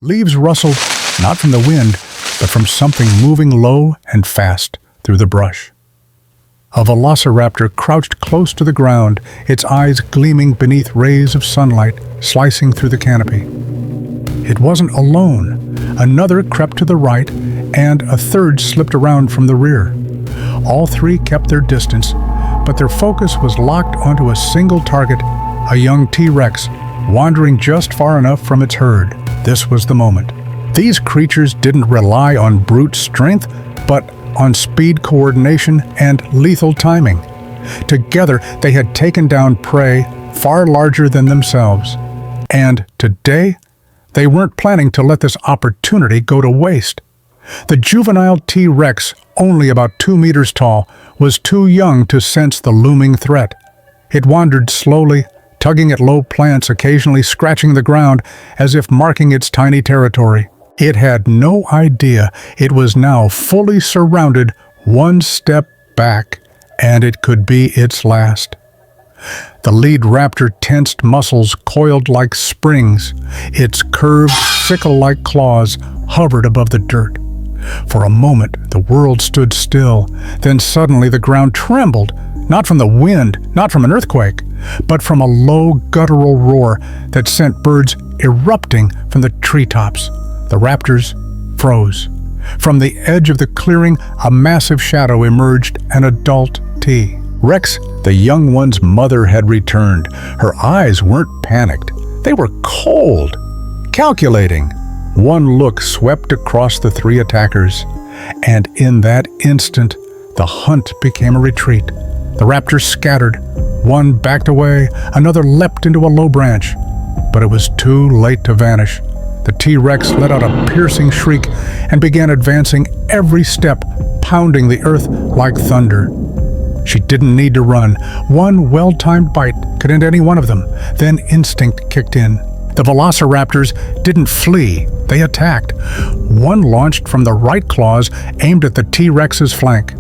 Leaves rustled, not from the wind, but from something moving low and fast through the brush. A velociraptor crouched close to the ground, its eyes gleaming beneath rays of sunlight slicing through the canopy. It wasn't alone. Another crept to the right, and a third slipped around from the rear. All three kept their distance, but their focus was locked onto a single target, a young T-Rex, wandering just far enough from its herd. This was the moment. These creatures didn't rely on brute strength, but on speed, coordination, and lethal timing. Together, they had taken down prey far larger than themselves. And today, they weren't planning to let this opportunity go to waste. The juvenile T-Rex, only about 2 meters tall, was too young to sense the looming threat. It wandered slowly, tugging at low plants, occasionally scratching the ground as if marking its tiny territory. It had no idea it was now fully surrounded, one step back, and it could be its last. The lead raptor tensed muscles coiled like springs. Its curved, sickle-like claws hovered above the dirt. For a moment, the world stood still. Then suddenly the ground trembled, not from the wind, not from an earthquake, but from a low, guttural roar that sent birds erupting from the treetops. The raptors froze. From the edge of the clearing, a massive shadow emerged, an adult T. Rex, the young one's mother, had returned. Her eyes weren't panicked. They were cold, calculating. One look swept across the three attackers, and in that instant, the hunt became a retreat. The raptors scattered. One backed away, another leapt into a low branch. But it was too late to vanish. The T-Rex let out a piercing shriek and began advancing every step, pounding the earth like thunder. She didn't need to run. One well-timed bite could end any one of them. Then instinct kicked in. The velociraptors didn't flee, they attacked. One launched from the right claws, aimed at the T-Rex's flank.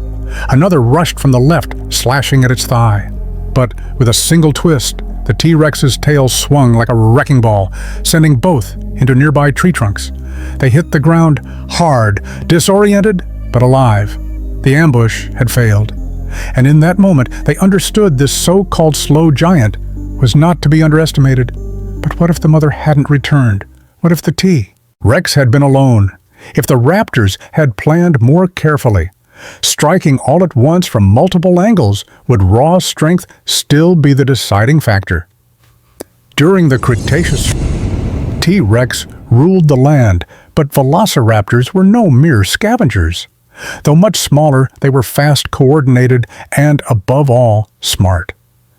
Another rushed from the left, slashing at its thigh. But with a single twist, the T-Rex's tail swung like a wrecking ball, sending both into nearby tree trunks. They hit the ground hard, disoriented, but alive. The ambush had failed. And in that moment, they understood this so-called slow giant was not to be underestimated. But what if the mother hadn't returned? What if the T? Rex had been alone. If the raptors had planned more carefully, striking all at once from multiple angles, would raw strength still be the deciding factor? During the Cretaceous, T-Rex ruled the land, but velociraptors were no mere scavengers. Though much smaller, they were fast, coordinated, and, above all, smart.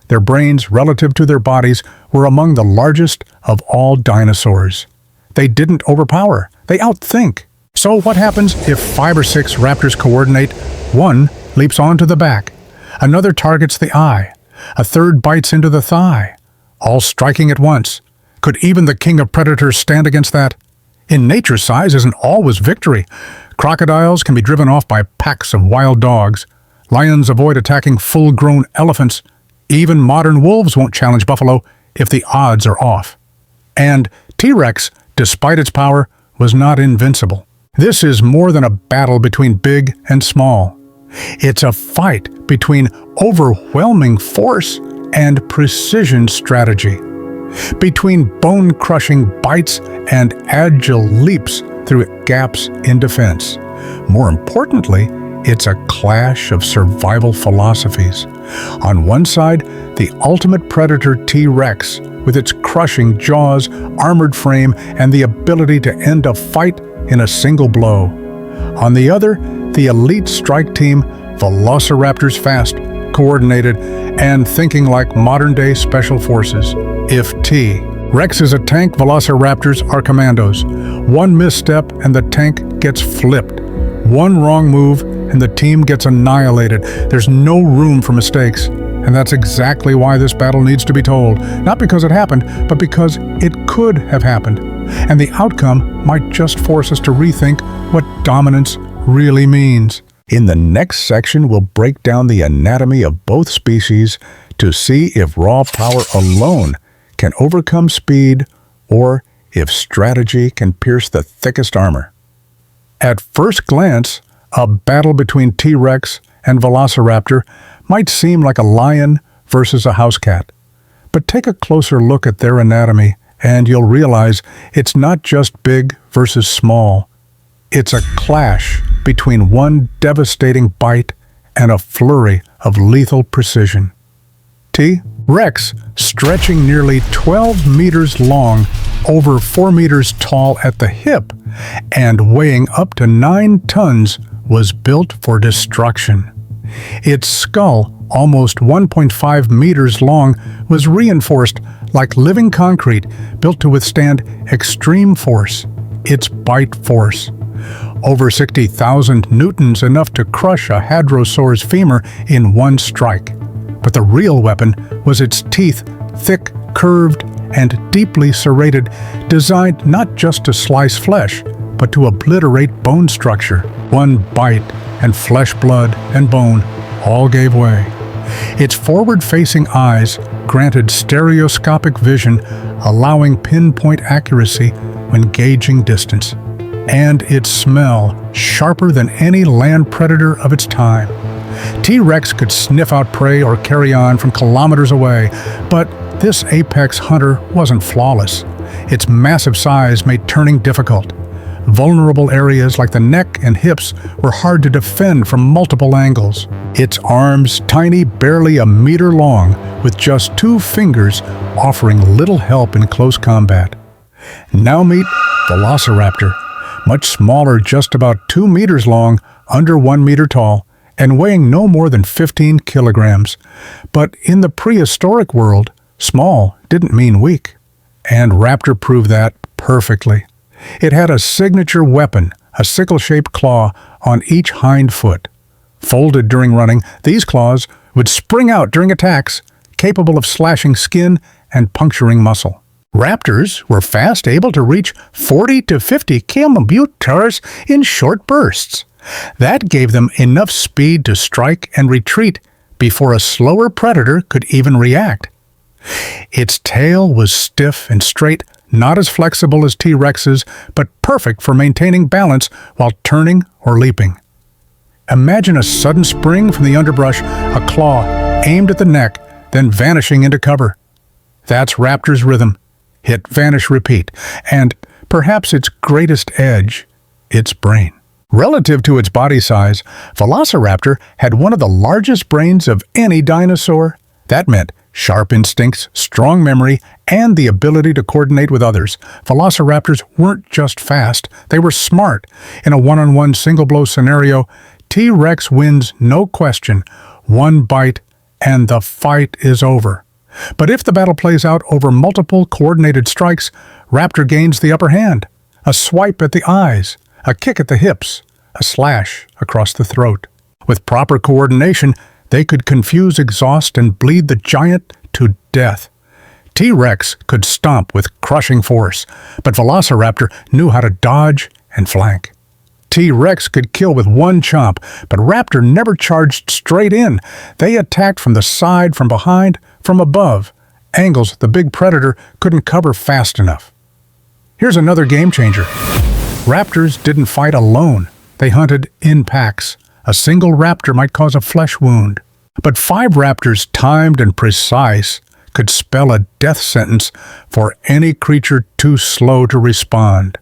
Their brains, relative to their bodies, were among the largest of all dinosaurs. They didn't overpower, they outthink. So what happens if 5 or 6 raptors coordinate? One leaps onto the back, another targets the eye, a third bites into the thigh, all striking at once. Could even the king of predators stand against that? In nature, size isn't always victory. Crocodiles can be driven off by packs of wild dogs. Lions avoid attacking full-grown elephants. Even modern wolves won't challenge buffalo if the odds are off. And T-Rex, despite its power, was not invincible. This is more than a battle between big and small. It's a fight between overwhelming force and precision strategy, between bone-crushing bites and agile leaps through gaps in defense. More importantly, it's a clash of survival philosophies. On one side, the ultimate predator T-Rex, with its crushing jaws, armored frame, and the ability to end a fight in a single blow. On the other, the elite strike team, velociraptors fast, coordinated, and thinking like modern-day special forces. If T-Rex is a tank, velociraptors are commandos. One misstep and the tank gets flipped. One wrong move and the team gets annihilated. There's no room for mistakes. And that's exactly why this battle needs to be told. Not because it happened, but because it could have happened. And the outcome might just force us to rethink what dominance really means. In the next section, we'll break down the anatomy of both species to see if raw power alone can overcome speed or if strategy can pierce the thickest armor. At first glance, a battle between T-Rex and Velociraptor might seem like a lion versus a house cat. But take a closer look at their anatomy and you'll realize it's not just big versus small. It's a clash between one devastating bite and a flurry of lethal precision. T-Rex, stretching nearly 12 meters long, over 4 meters tall at the hip, and weighing up to 9 tons, was built for destruction. Its skull, almost 1.5 meters long, was reinforced like living concrete, built to withstand extreme force, its bite force. Over 60,000 newtons, enough to crush a hadrosaur's femur in one strike. But the real weapon was its teeth, thick, curved, and deeply serrated, designed not just to slice flesh, but to obliterate bone structure. One bite, and flesh, blood, and bone all gave way. Its forward-facing eyes granted stereoscopic vision, allowing pinpoint accuracy when gauging distance. And its smell, sharper than any land predator of its time. T-Rex could sniff out prey or carry on from kilometers away, but this apex hunter wasn't flawless. Its massive size made turning difficult. Vulnerable areas like the neck and hips were hard to defend from multiple angles. Its arms, tiny, barely a meter long, with just 2 fingers, offering little help in close combat. Now meet Velociraptor, much smaller, just about 2 meters long, under 1 meter tall, and weighing no more than 15 kilograms. But in the prehistoric world, small didn't mean weak. And Raptor proved that perfectly. It had a signature weapon, a sickle-shaped claw on each hind foot. Folded during running, these claws would spring out during attacks, capable of slashing skin and puncturing muscle. Raptors were fast, able to reach 40 to 50 kilometers in short bursts. That gave them enough speed to strike and retreat before a slower predator could even react. Its tail was stiff and straight, not as flexible as T-Rex's, but perfect for maintaining balance while turning or leaping. Imagine a sudden spring from the underbrush, a claw aimed at the neck, then vanishing into cover. That's Raptor's rhythm. Hit, vanish, repeat. And perhaps its greatest edge, its brain. Relative to its body size, Velociraptor had one of the largest brains of any dinosaur. That meant sharp instincts, strong memory, and the ability to coordinate with others. Velociraptors weren't just fast, they were smart. In a one-on-one single-blow scenario, T-Rex wins no question. One bite, and the fight is over. But if the battle plays out over multiple coordinated strikes, Raptor gains the upper hand. A swipe at the eyes, a kick at the hips, a slash across the throat. With proper coordination, they could confuse, exhaust, and bleed the giant to death. T-Rex could stomp with crushing force, but Velociraptor knew how to dodge and flank. T-Rex could kill with one chomp, but Raptor never charged straight in. They attacked from the side, from behind, from above, angles the big predator couldn't cover fast enough. Here's another game changer. Raptors didn't fight alone. They hunted in packs. A single raptor might cause a flesh wound. But 5 raptors, timed and precise, could spell a death sentence for any creature too slow to respond.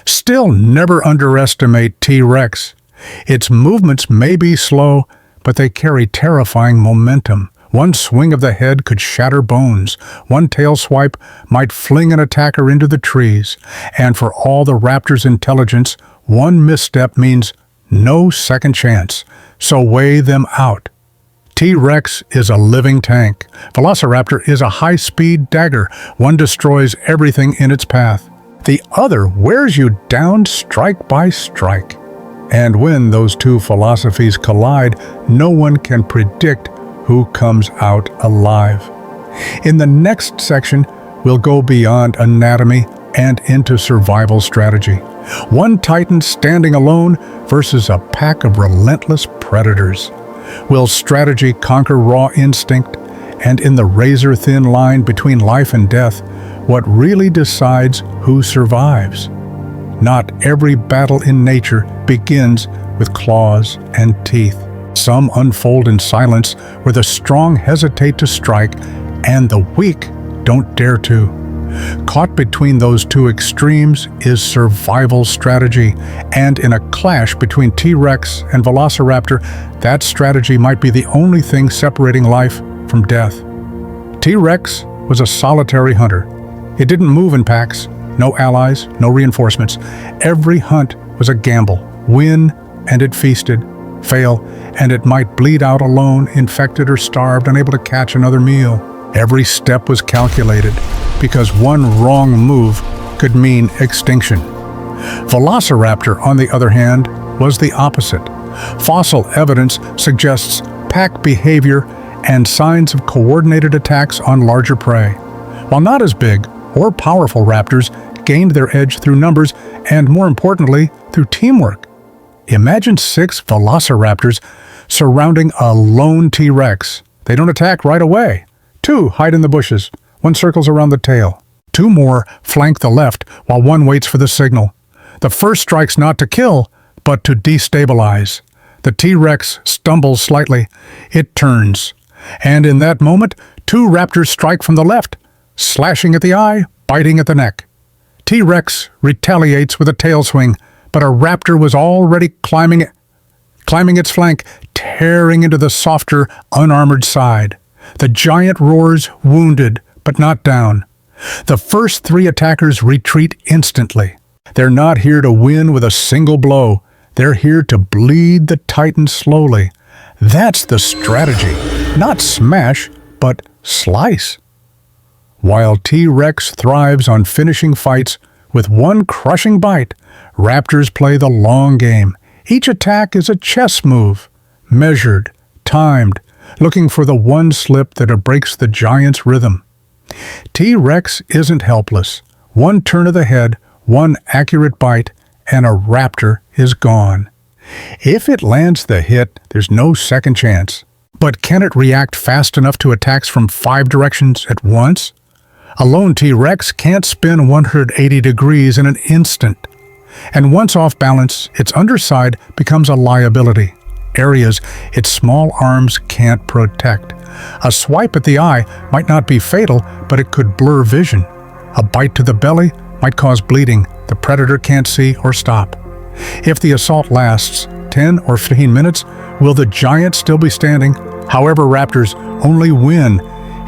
Still, never underestimate T-Rex. Its movements may be slow, but they carry terrifying momentum. One swing of the head could shatter bones. One tail swipe might fling an attacker into the trees. And for all the raptor's intelligence, one misstep means no second chance. So weigh them out. T-Rex is a living tank. Velociraptor is a high-speed dagger. One destroys everything in its path. The other wears you down strike by strike. And when those two philosophies collide, no one can predict who comes out alive. In the next section, we'll go beyond anatomy and into survival strategy. One titan standing alone versus a pack of relentless predators. Will strategy conquer raw instinct? And in the razor-thin line between life and death, what really decides who survives. Not every battle in nature begins with claws and teeth. Some unfold in silence, where the strong hesitate to strike and the weak don't dare to. Caught between those two extremes is survival strategy, and in a clash between T-Rex and Velociraptor, that strategy might be the only thing separating life from death. T-Rex was a solitary hunter. It didn't move in packs, no allies, no reinforcements. Every hunt was a gamble. Win, and it feasted. Fail, and it might bleed out alone, infected or starved, unable to catch another meal. Every step was calculated, because one wrong move could mean extinction. Velociraptor, on the other hand, was the opposite. Fossil evidence suggests pack behavior and signs of coordinated attacks on larger prey. While not as big or powerful raptors gained their edge through numbers and, more importantly, through teamwork. Imagine 6 velociraptors surrounding a lone T-Rex. They don't attack right away. 2 hide in the bushes. 1 circles around the tail. 2 more flank the left while 1 waits for the signal. The first strikes not to kill, but to destabilize. The T-Rex stumbles slightly. It turns. And in that moment, 2 raptors strike from the left, slashing at the eye, biting at the neck. T-Rex retaliates with a tail swing, but a raptor was already climbing its flank, tearing into the softer, unarmored side. The giant roars, wounded, but not down. The first 3 attackers retreat instantly. They're not here to win with a single blow. They're here to bleed the titan slowly. That's the strategy. Not smash, but slice. While T-Rex thrives on finishing fights with 1 crushing bite, raptors play the long game. Each attack is a chess move, measured, timed, looking for the 1 slip that breaks the giant's rhythm. T-Rex isn't helpless. 1 turn of the head, 1 accurate bite, and a raptor is gone. If it lands the hit, there's no second chance. But can it react fast enough to attacks from 5 directions at once? A lone T-Rex can't spin 180 degrees in an instant. And once off balance, its underside becomes a liability. Areas its small arms can't protect. A swipe at the eye might not be fatal, but it could blur vision. A bite to the belly might cause bleeding the predator can't see or stop. If the assault lasts 10 or 15 minutes, will the giant still be standing? However, raptors only win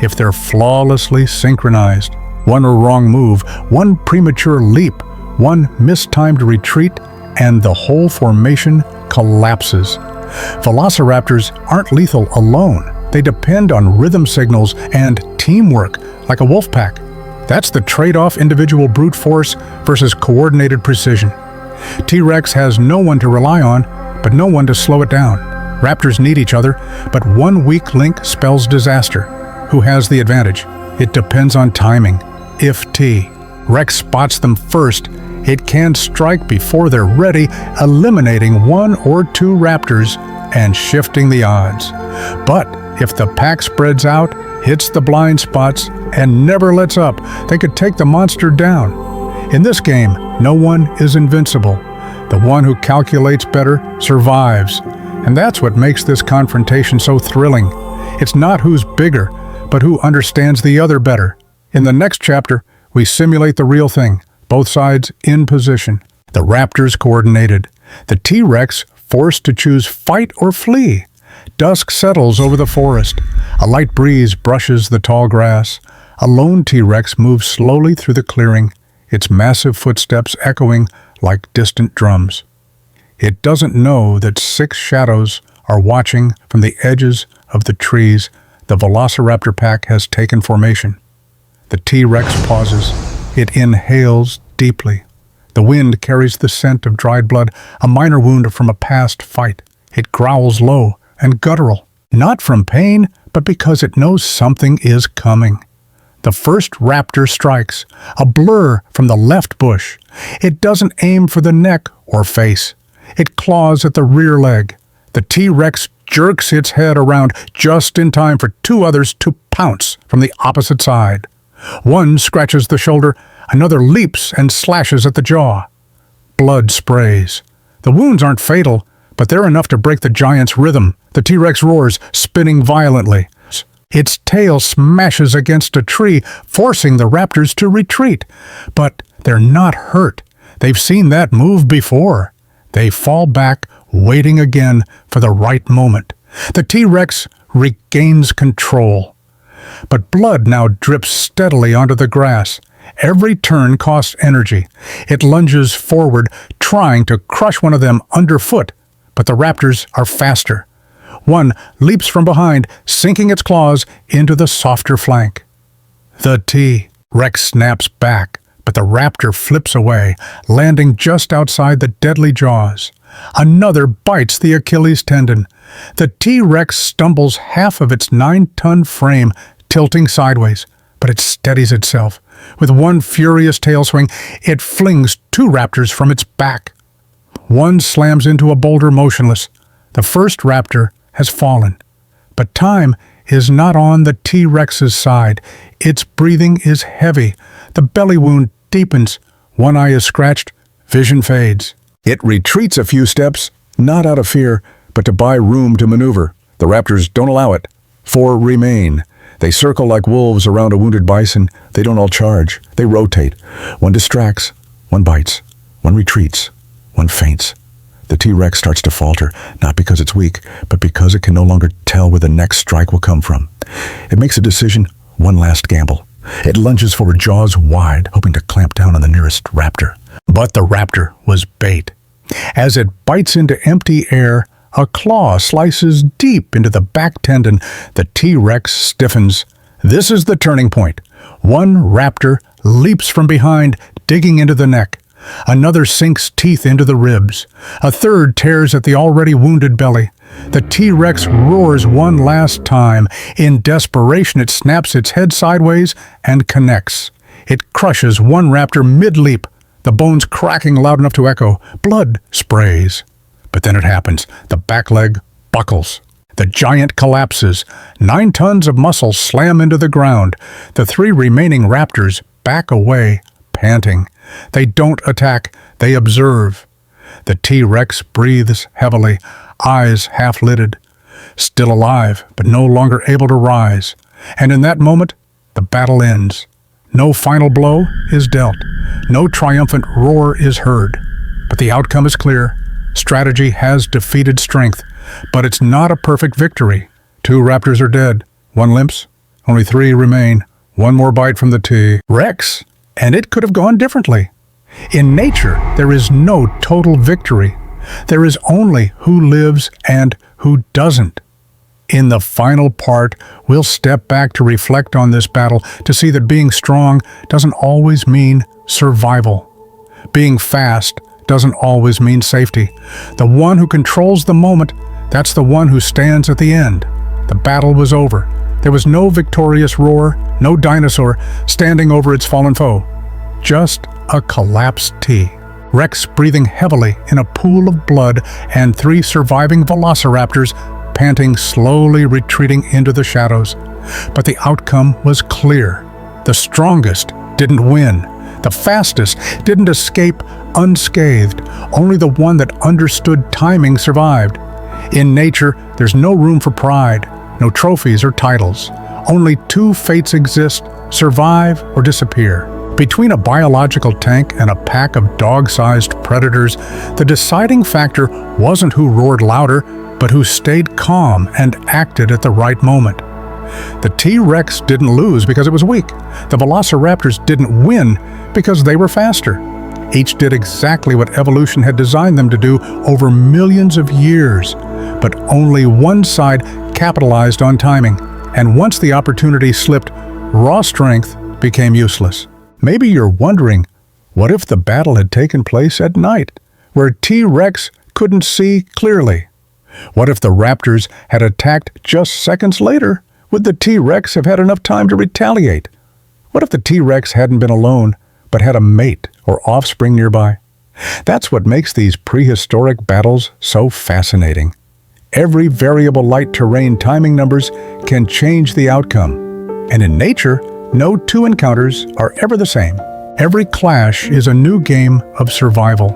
if they're flawlessly synchronized. 1 wrong move, 1 premature leap, 1 mistimed retreat, and the whole formation collapses. Velociraptors aren't lethal alone. They depend on rhythm signals and teamwork, like a wolf pack. That's the trade-off: individual brute force versus coordinated precision. T-Rex has no one to rely on, but no one to slow it down. Raptors need each other, but 1 weak link spells disaster. Who has the advantage? It depends on timing. If T-Rex spots them first, it can strike before they're ready, eliminating 1 or 2 raptors and shifting the odds. But if the pack spreads out, hits the blind spots, and never lets up, they could take the monster down. In this game, no one is invincible. The one who calculates better survives. And that's what makes this confrontation so thrilling. It's not who's bigger, but who understands the other better. In the next chapter, we simulate the real thing, both sides in position. The raptors coordinated. The T-Rex forced to choose fight or flee. Dusk settles over the forest. A light breeze brushes the tall grass. A lone T-Rex moves slowly through the clearing, its massive footsteps echoing like distant drums. It doesn't know that 6 shadows are watching from the edges of the trees. The Velociraptor pack has taken formation. The T-Rex pauses. It inhales deeply. The wind carries the scent of dried blood, a minor wound from a past fight. It growls low and guttural, not from pain, but because it knows something is coming. The first raptor strikes, a blur from the left bush. It doesn't aim for the neck or face. It claws at the rear leg. The T-Rex jerks its head around just in time for 2 others to pounce from the opposite side. One scratches the shoulder, another leaps and slashes at the jaw. Blood sprays. The wounds aren't fatal, but they're enough to break the giant's rhythm. The T-Rex roars, spinning violently. Its tail smashes against a tree, forcing the raptors to retreat. But they're not hurt. They've seen that move before. They fall back, waiting again for the right moment. The T-Rex regains control. But blood now drips steadily onto the grass. Every turn costs energy. It lunges forward, trying to crush one of them underfoot, but the raptors are faster. One leaps from behind, sinking its claws into the softer flank. The T-Rex snaps back, but the raptor flips away, landing just outside the deadly jaws. Another bites the Achilles tendon. The T-Rex stumbles half of its 9-ton frame, tilting sideways, but it steadies itself. With one furious tail swing, it flings two raptors from its back. One slams into a boulder motionless. The first raptor has fallen. But time is not on the T-Rex's side. Its breathing is heavy. The belly wound deepens. One eye is scratched. Vision fades. It retreats a few steps, not out of fear, but to buy room to maneuver. The raptors don't allow it. 4 remain. They circle like wolves around a wounded bison. They don't all charge. They rotate. One distracts. One bites. One retreats. One faints. The T-Rex starts to falter, not because it's weak, but because it can no longer tell where the next strike will come from. It makes a decision, one last gamble. It lunges forward, jaws wide, hoping to clamp down on the nearest raptor. But the raptor was bait. As it bites into empty air, a claw slices deep into the back tendon. The T-Rex stiffens. This is the turning point. One raptor leaps from behind, digging into the neck. Another sinks teeth into the ribs. A third tears at the already wounded belly. The T-Rex roars one last time. In desperation, it snaps its head sideways and connects. It crushes one raptor mid-leap, the bones cracking loud enough to echo. Blood sprays. But then it happens. The back leg buckles. The giant collapses. 9 tons of muscle slam into the ground. The 3 remaining raptors back away, panting. They don't attack. They observe. The T-Rex breathes heavily, eyes half-lidded. Still alive, but no longer able to rise. And in that moment, the battle ends. No final blow is dealt. No triumphant roar is heard. But the outcome is clear. Strategy has defeated strength, but it's not a perfect victory. 2 raptors are dead. 1 limps. Only 3 remain. 1 more bite from the T-Rex, and it could have gone differently. In nature, there is no total victory. There is only who lives and who doesn't. In the final part, we'll step back to reflect on this battle, to see that being strong doesn't always mean survival. Being fast doesn't always mean safety. The one who controls the moment, that's the one who stands at the end. The battle was over. There was no victorious roar, no dinosaur standing over its fallen foe. Just a collapsed T-Rex breathing heavily in a pool of blood, and 3 surviving velociraptors panting, slowly retreating into the shadows. But the outcome was clear. The strongest didn't win. The fastest didn't escape unscathed. Only the one that understood timing survived. In nature, there's no room for pride, no trophies or titles. Only 2 fates exist: survive or disappear. Between a biological tank and a pack of dog-sized predators, the deciding factor wasn't who roared louder, but who stayed calm and acted at the right moment. The T-Rex didn't lose because it was weak. The Velociraptors didn't win because they were faster. Each did exactly what evolution had designed them to do over millions of years, but only one side capitalized on timing. And once the opportunity slipped, raw strength became useless. Maybe you're wondering, what if the battle had taken place at night, where T-Rex couldn't see clearly? What if the raptors had attacked just seconds later? Would the T-Rex have had enough time to retaliate? What if the T-Rex hadn't been alone, but had a mate or offspring nearby? That's what makes these prehistoric battles so fascinating. Every variable light terrain timing numbers can change the outcome. And in nature, No two encounters are ever the same. Every clash is a new game of survival.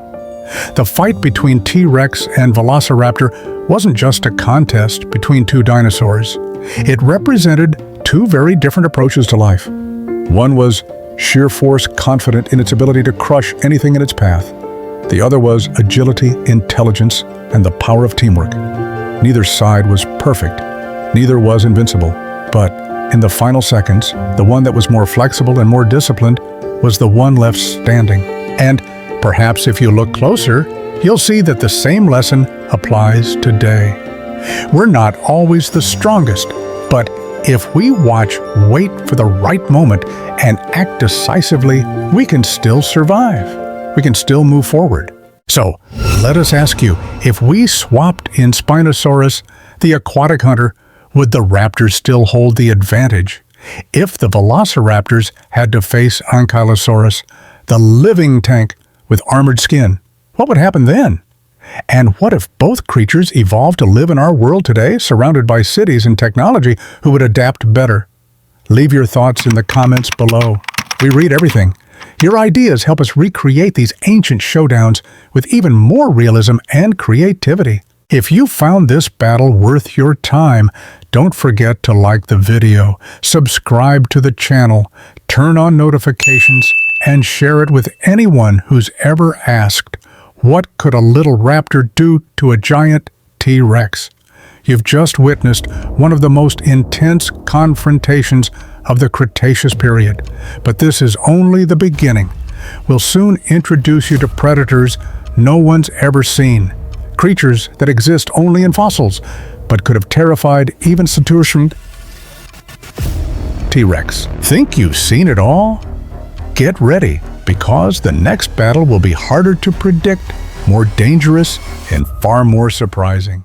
The fight between T-Rex and Velociraptor wasn't just a contest between two dinosaurs. It represented two very different approaches to life. One was sheer force, confident in its ability to crush anything in its path. The other was agility, intelligence, and the power of teamwork. Neither side was perfect. Neither was invincible. But in the final seconds, the one that was more flexible and more disciplined was the one left standing. And perhaps if you look closer, you'll see that the same lesson applies today. We're not always the strongest, but if we watch, wait for the right moment, and act decisively, we can still survive. We can still move forward. So, let us ask you, if we swapped in Spinosaurus, the aquatic hunter, would the raptors still hold the advantage? If the velociraptors had to face Ankylosaurus, the living tank with armored skin, what would happen then? And what if both creatures evolved to live in our world today, surrounded by cities and technology, who would adapt better? Leave your thoughts in the comments below. We read everything. Your ideas help us recreate these ancient showdowns with even more realism and creativity. If you found this battle worth your time, don't forget to like the video, subscribe to the channel, turn on notifications, and share it with anyone who's ever asked, what could a little raptor do to a giant T-Rex? You've just witnessed one of the most intense confrontations of the Cretaceous period. But this is only the beginning. We'll soon introduce you to predators no one's ever seen. Creatures that exist only in fossils, but could have terrified even Saturn T-Rex. Think you've seen it all? Get ready, because the next battle will be harder to predict, more dangerous, and far more surprising.